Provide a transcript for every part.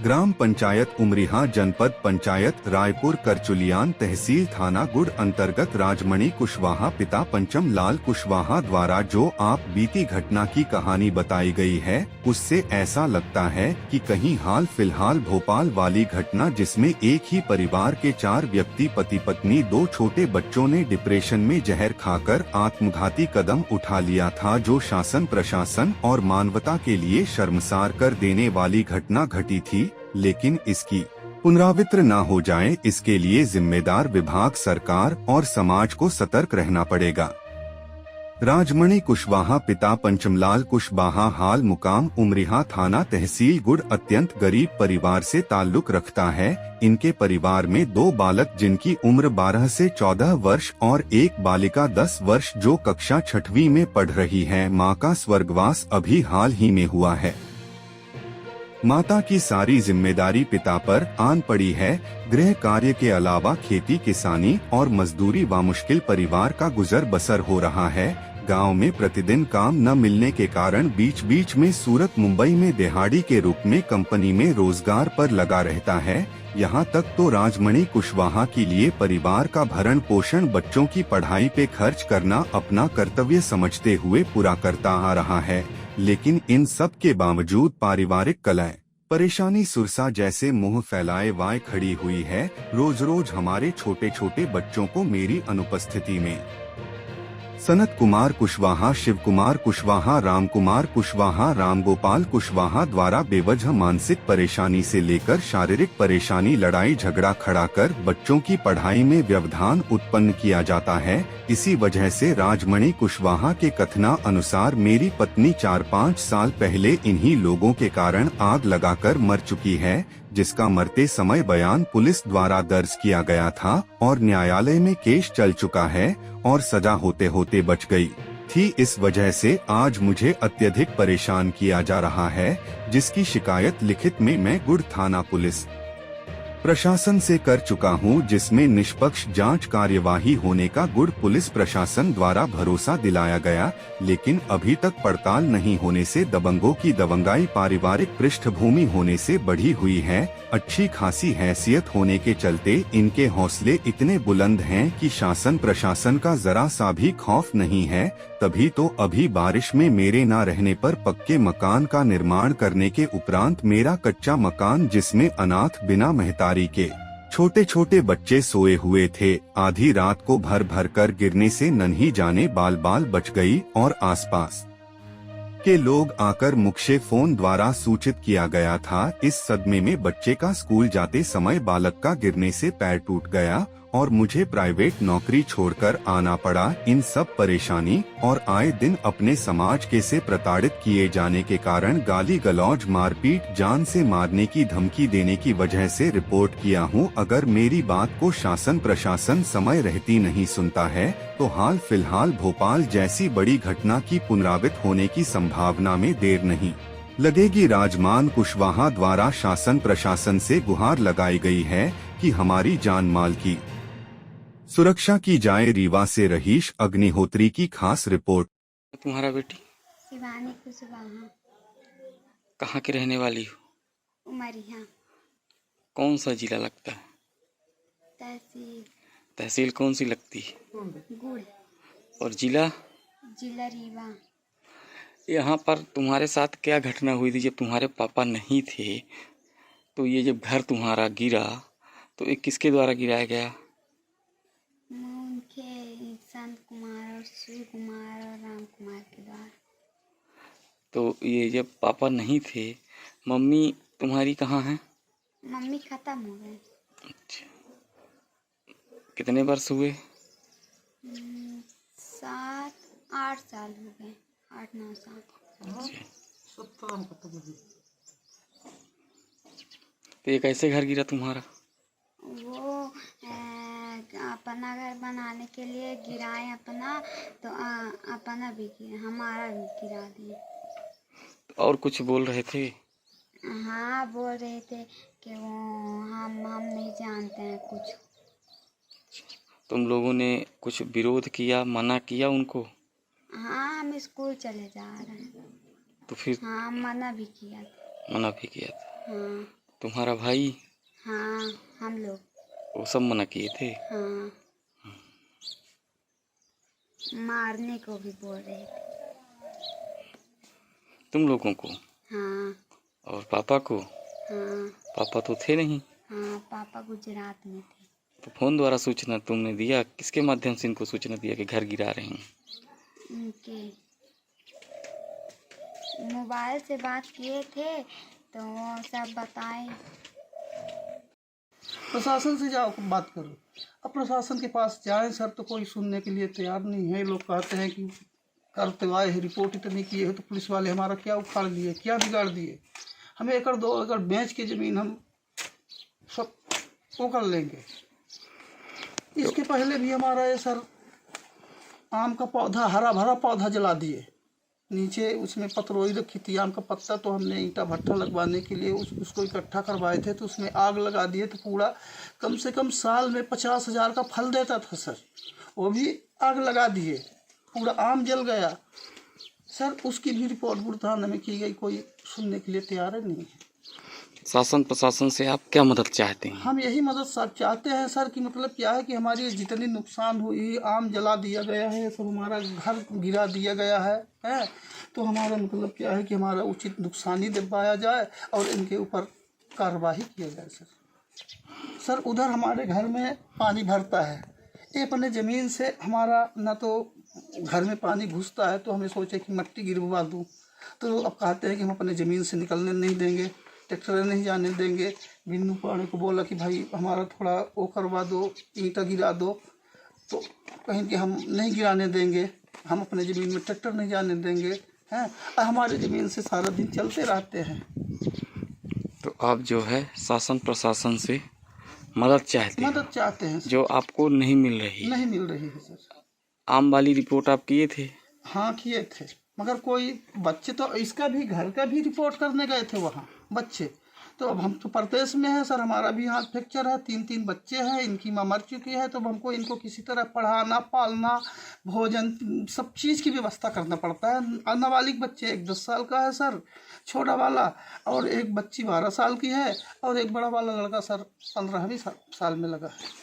ग्राम पंचायत उमरिहा, जनपद पंचायत रायपुर करचुलियान, तहसील थाना गुड़ अंतर्गत राजमणि कुशवाहा पिता पंचम लाल कुशवाहा द्वारा जो आप बीती घटना की कहानी बताई गई है, उससे ऐसा लगता है कि कहीं हाल फिलहाल भोपाल वाली घटना जिसमें एक ही परिवार के 4 व्यक्ति पति पत्नी 2 छोटे बच्चों ने डिप्रेशन में जहर खाकर आत्मघाती कदम उठा लिया था, जो शासन प्रशासन और मानवता के लिए शर्मसार कर देने वाली घटना घटी थी। लेकिन इसकी पुनरावृत्ति न हो जाए, इसके लिए जिम्मेदार विभाग, सरकार और समाज को सतर्क रहना पड़ेगा। राजमणि कुशवाहा पिता पंचमलाल कुशवाहा हाल मुकाम उमरिहा, थाना तहसील गुड़ अत्यंत गरीब परिवार से ताल्लुक रखता है। इनके परिवार में 2 बालक जिनकी उम्र 12 से 14 वर्ष और एक बालिका 10 वर्ष जो कक्षा 6वीं में पढ़ रही है। मां का स्वर्गवास अभी हाल ही में हुआ है। माता की सारी जिम्मेदारी पिता पर आन पड़ी है। गृह कार्य के अलावा खेती किसानी और मजदूरी व मुश्किल परिवार का गुजर बसर हो रहा है। गांव में प्रतिदिन काम न मिलने के कारण बीच बीच में सूरत मुंबई में दिहाड़ी के रूप में कंपनी में रोजगार पर लगा रहता है। यहाँ तक तो राजमणि कुशवाहा के लिए परिवार का भरण पोषण, बच्चों की पढ़ाई पे खर्च करना अपना कर्तव्य समझते हुए पूरा करता आ रहा है। लेकिन इन सब के बावजूद पारिवारिक कलह परेशानी सुरसा जैसे मुंह फैलाए वाय खड़ी हुई है। रोज रोज हमारे छोटे छोटे बच्चों को मेरी अनुपस्थिति में सनत कुमार कुशवाहा, शिव कुमार कुशवाहा, राम कुमार कुशवाहा, राम गोपाल कुशवाहा द्वारा बेवजह मानसिक परेशानी से लेकर शारीरिक परेशानी, लड़ाई झगड़ा खड़ा कर बच्चों की पढ़ाई में व्यवधान उत्पन्न किया जाता है। इसी वजह से राजमणि कुशवाहा के कथना अनुसार मेरी पत्नी 4-5 साल पहले इन्हीं लोगों के कारण आग लगाकर मर चुकी है, जिसका मरते समय बयान पुलिस द्वारा दर्ज किया गया था और न्यायालय में केस चल चुका है और सजा होते होते बच गई थी। इस वजह से आज मुझे अत्यधिक परेशान किया जा रहा है, जिसकी शिकायत लिखित में मैं गुड़ थाना पुलिस प्रशासन से कर चुका हूं, जिसमें निष्पक्ष जांच कार्यवाही होने का गुड़ पुलिस प्रशासन द्वारा भरोसा दिलाया गया। लेकिन अभी तक पड़ताल नहीं होने से दबंगों की दबंगाई पारिवारिक पृष्ठभूमि होने से बढ़ी हुई है। अच्छी खासी हैसियत होने के चलते इनके हौसले इतने बुलंद हैं कि शासन प्रशासन का जरा सा भी खौफ नहीं है। तभी तो अभी बारिश में मेरे न रहने पर पक्के मकान का निर्माण करने के उपरांत मेरा कच्चा मकान, जिसमें अनाथ बिना महतारी के छोटे छोटे बच्चे सोए हुए थे, आधी रात को भर भर कर गिरने से नन्ही जाने बाल बाल बच गई और आसपास के लोग आकर मुझे फोन द्वारा सूचित किया गया था। इस सदमे में बच्चे का स्कूल जाते समय बालक का गिरने से पैर टूट गया और मुझे प्राइवेट नौकरी छोड़कर आना पड़ा। इन सब परेशानी और आए दिन अपने समाज के से प्रताड़ित किए जाने के कारण गाली गलौज, मारपीट, जान से मारने की धमकी देने की वजह से रिपोर्ट किया हूं। अगर मेरी बात को शासन प्रशासन समय रहती नहीं सुनता है तो हाल फिलहाल भोपाल जैसी बड़ी घटना की पुनरावृत्ति होने की संभावना में देर नहीं लगेगी। राजमान कुशवाहा द्वारा शासन प्रशासन से गुहार लगाई गई है कि हमारी जान माल की सुरक्षा की जाए। रीवा से रहीश अग्निहोत्री की खास रिपोर्ट। तुम्हारा बेटी शिवानी कुशवाहा कहाँ की रहने वाली हो? उमरिहा। कौन सा जिला लगता है? तहसील। तहसील कौन सी लगती है? गुड़। और जिला? जिला रीवा। यहाँ पर तुम्हारे साथ क्या घटना हुई थी जब तुम्हारे पापा नहीं थे? तो ये जब घर तुम्हारा गिरा तो ये किसके द्वारा गिराया गया? उनके संत कुमार और शिव कुमार और राम कुमार के द्वारा। तो ये जब पापा नहीं थे, मम्मी तुम्हारी कहाँ है? मम्मी खत्म हो गए। अच्छा, कितने वर्ष हुए? 7-8 साल हो गए, 8-9 साल। अच्छा, तो ये कैसे घर गिरा तुम्हारा? वो अपना घर बनाने के लिए गिराए अपना, तो अपना भी गिरा, हमारा भी गिरा दिए। और कुछ बोल रहे थे? हाँ, बोल रहे थे कि वो हम नहीं जानते हैं कुछ। तुम लोगों ने कुछ विरोध किया, मना किया उनको? हाँ, हम स्कूल चले जा रहे हैं। तो फिर? हाँ, मना भी किया था। मना भी किया था। हाँ। तुम्हारा भाई? हाँ, हम लोग। वो सब मना किए थे? हाँ, मारने को भी बोल रहे थे। तुम लोगों को? हाँ। और पापा को? हाँ। पापा तो थे नहीं। हाँ, पापा गुजरात में थे। तो फोन द्वारा सूचना तुमने दिया, किसके माध्यम से इनको सूचना दिया कि घर गिरा रहे हैं? उनके मोबाइल से बात किए थे तो वो सब बताए। प्रशासन से जाओ बात करो। अब प्रशासन के पास जाए सर तो कोई सुनने के लिए तैयार नहीं है। लोग कहते हैं कि करते आए हैं, रिपोर्ट इतनी किए हैं तो पुलिस वाले हमारा क्या उखाड़ लिए, क्या बिगाड़ दिए। हमें 1-2 एकड़ बेच के ज़मीन हम सब वो कर लेंगे। इसके पहले भी हमारा ये सर आम का पौधा, हरा भरा पौधा जला दिए। नीचे उसमें पतरोई रखी थी आम का पत्ता, तो हमने ईंटा भट्ठा लगवाने के लिए उसको इकट्ठा करवाए थे, तो उसमें आग लगा दिए। तो पूरा कम से कम साल में 50,000 का फल देता था सर, वो भी आग लगा दिए, पूरा आम जल गया सर। उसकी भी रिपोर्ट बुढ़ाना में की गई, कोई सुनने के लिए तैयार नहीं है। शासन प्रशासन से आप क्या मदद चाहते हैं? हम यही मदद सर चाहते हैं सर कि मतलब क्या है कि हमारी जितनी नुकसान हुई, आम जला दिया गया है, सब हमारा घर गिरा दिया गया है, तो हमारा मतलब क्या है कि हमारा उचित नुकसानी दिलवाया जाए और इनके ऊपर कार्रवाई किया जाए सर। सर उधर हमारे घर में पानी भरता है, ये अपने ज़मीन से हमारा न तो घर में पानी घुसता है, तो हमें सोचे कि मिट्टी गिरवा दूँ, तो अब कहते हैं कि हम अपने ज़मीन से निकलने नहीं देंगे, ट्रैक्टर नहीं जाने देंगे। बिन्नू पाड़े को बोला कि भाई हमारा थोड़ा वो करवा दो, ईंटा गिरा दो, तो कहीं कि हम नहीं गिराने देंगे, हम अपने ज़मीन में ट्रैक्टर नहीं जाने देंगे हैं, और हमारे ज़मीन से सारा दिन चलते रहते हैं। तो आप जो है शासन प्रशासन से मदद चाहते हैं सर, जो आपको नहीं मिल रही? नहीं मिल रही है सर। आम वाली रिपोर्ट आप किए थे? हाँ किए थे, मगर कोई बच्चे तो इसका भी घर का भी रिपोर्ट करने गए थे वहाँ बच्चे। तो अब हम तो परदेश में हैं सर, हमारा भी हाथ फ्रैक्चर है, 3 बच्चे हैं, इनकी माँ मर चुकी है, तो हमको इनको किसी तरह पढ़ाना, पालना, भोजन, सब चीज़ की व्यवस्था करना पड़ता है। नाबालिग बच्चे, एक 10 साल का है सर छोटा वाला, और एक बच्ची 12 साल की है, और एक बड़ा वाला लड़का सर 15वीं साल में लगा है।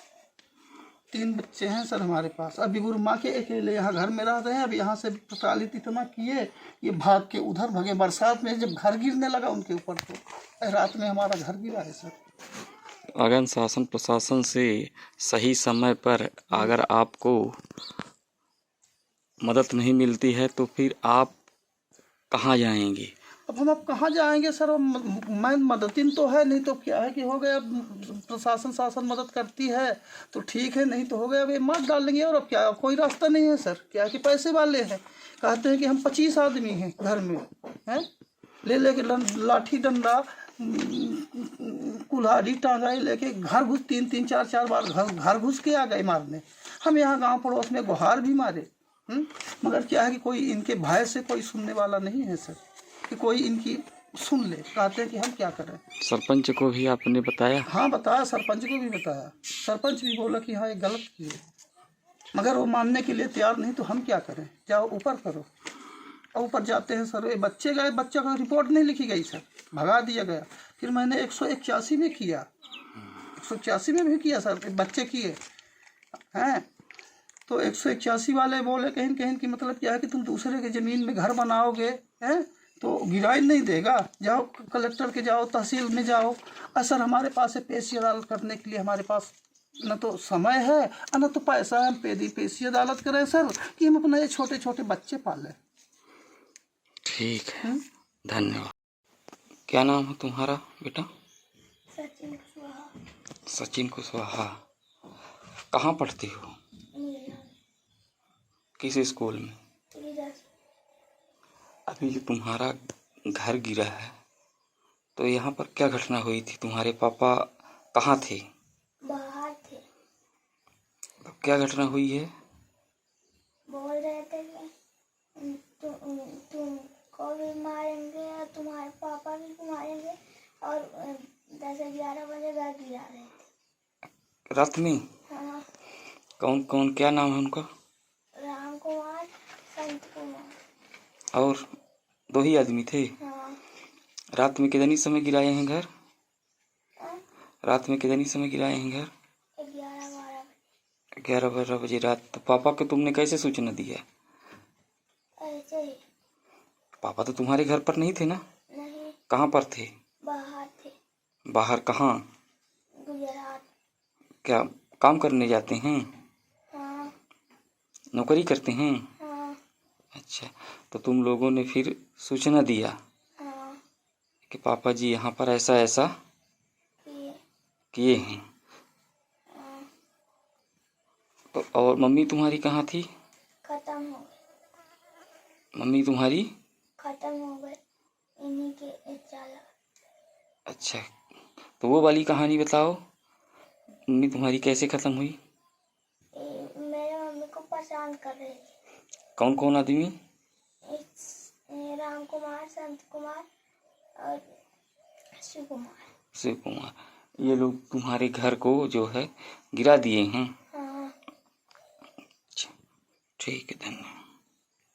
3 बच्चे हैं सर हमारे पास। अभी गुरु माँ के अकेले यहाँ घर में रह रहे हैं। अब यहाँ से प्रताड़ित इतना किए, ये भाग के उधर भगे। बरसात में जब घर गिरने लगा उनके ऊपर, तो रात में हमारा घर गिरा है सर। अगर शासन प्रशासन से सही समय पर अगर आपको मदद नहीं मिलती है तो फिर आप कहाँ जाएंगे? अब कहाँ जाएंगे सर? मैं मदतिन तो है नहीं, तो क्या है कि हो गया, प्रशासन शासन मदद करती है तो ठीक है, नहीं तो हो गया, अब ये मार डालेंगे। और अब क्या, कोई रास्ता नहीं है सर। क्या है कि पैसे वाले हैं, कहते हैं कि हम 25 आदमी हैं घर में, हैं ले के लाठी डंडा कुल्हाड़ी टांगाई लेके घर घुस 3 4 बार घर घुस के आ गए मारने। हम यहाँ गांव पड़ोस में गुहार भी मारे, मगर क्या है कि कोई इनके भय से कोई सुनने वाला नहीं है सर, कि कोई इनकी सुन ले। कहते हैं कि हम क्या करें। सरपंच को भी आपने बताया? हाँ बताया, सरपंच को भी बताया। सरपंच भी बोला कि हाँ ये गलत किए, मगर वो मानने के लिए तैयार नहीं। तो हम क्या करें, जाओ ऊपर करो। और ऊपर जाते हैं सर, ये बच्चे गए, बच्चे का रिपोर्ट नहीं लिखी गई सर, भगा दिया गया। फिर मैंने 181 में किया, 181 में भी किया सर, बच्चे किए हैं। तो 181 वाले बोले कहीं कहीं कि मतलब क्या है कि तुम दूसरे के ज़मीन में घर बनाओगे हैं तो गिराई नहीं देगा, जाओ कलेक्टर के जाओ, तहसील में जाओ। सर हमारे पास है पेशी अदालत करने के लिए, हमारे पास न तो समय है और न तो पैसा है। हम पेशी अदालत करें सर कि हम अपने ये छोटे छोटे बच्चे पालें। ठीक है, धन्यवाद। क्या नाम है तुम्हारा बेटा? सचिन कुशवाहा। सचिन कुशवाहा। कहाँ पढ़ती हो? किस स्कूल में? अभी जो तुम्हारा घर गिरा है तो यहाँ पर क्या घटना हुई थी? तुम्हारे पापा कहाँ थे? बाहर थे। तो क्या घटना हुई है? बोल रहे थे कि तुमको भी मारेंगे और तुम्हारे पापा भी मारेंगे, और 10-11 बजे घर गिरा रहे थे रात में? हाँ। कौन कौन, क्या नाम है उनका? राम कुमार, संत कुमार। और 2 ही आदमी थे? हाँ। रात में कितनी समय गिराए हैं घर? रात में कितने समय गिराए हैं घर? 11-12 बजे रात। तो पापा को तुमने कैसे सूचना दिया? ऐसे ही। पापा तो तुम्हारे घर पर नहीं थे ना? नहीं, कहाँ पर थे? बाहर थे। बाहर कहाँ? गुजरात। क्या काम करने जाते हैं? हाँ। नौकरी करते हैं? हाँ। अच्छा, तो तुम लोगों ने फिर सूचना दिया हाँ। कि पापा जी यहाँ पर ऐसा ऐसा किए। किए हैं। हाँ। तो और मम्मी तुम्हारी कहाँ थी? खत्म हो गए। मम्मी तुम्हारी? खत्म हो गए इन्हीं के चाला। अच्छा, तो वो वाली कहानी बताओ, मम्मी तुम्हारी कैसे ख़त्म हुई? मेरे मम्मी को परेशान कर रहे थे। कौन कौन आदमी? राम कुमार, संत कुमार और शिव कुमार। शिव कुमार, ये लोग तुम्हारे घर को जो है गिरा दिए हैं? हाँ। अच्छा, ठीक है, धन्यवाद।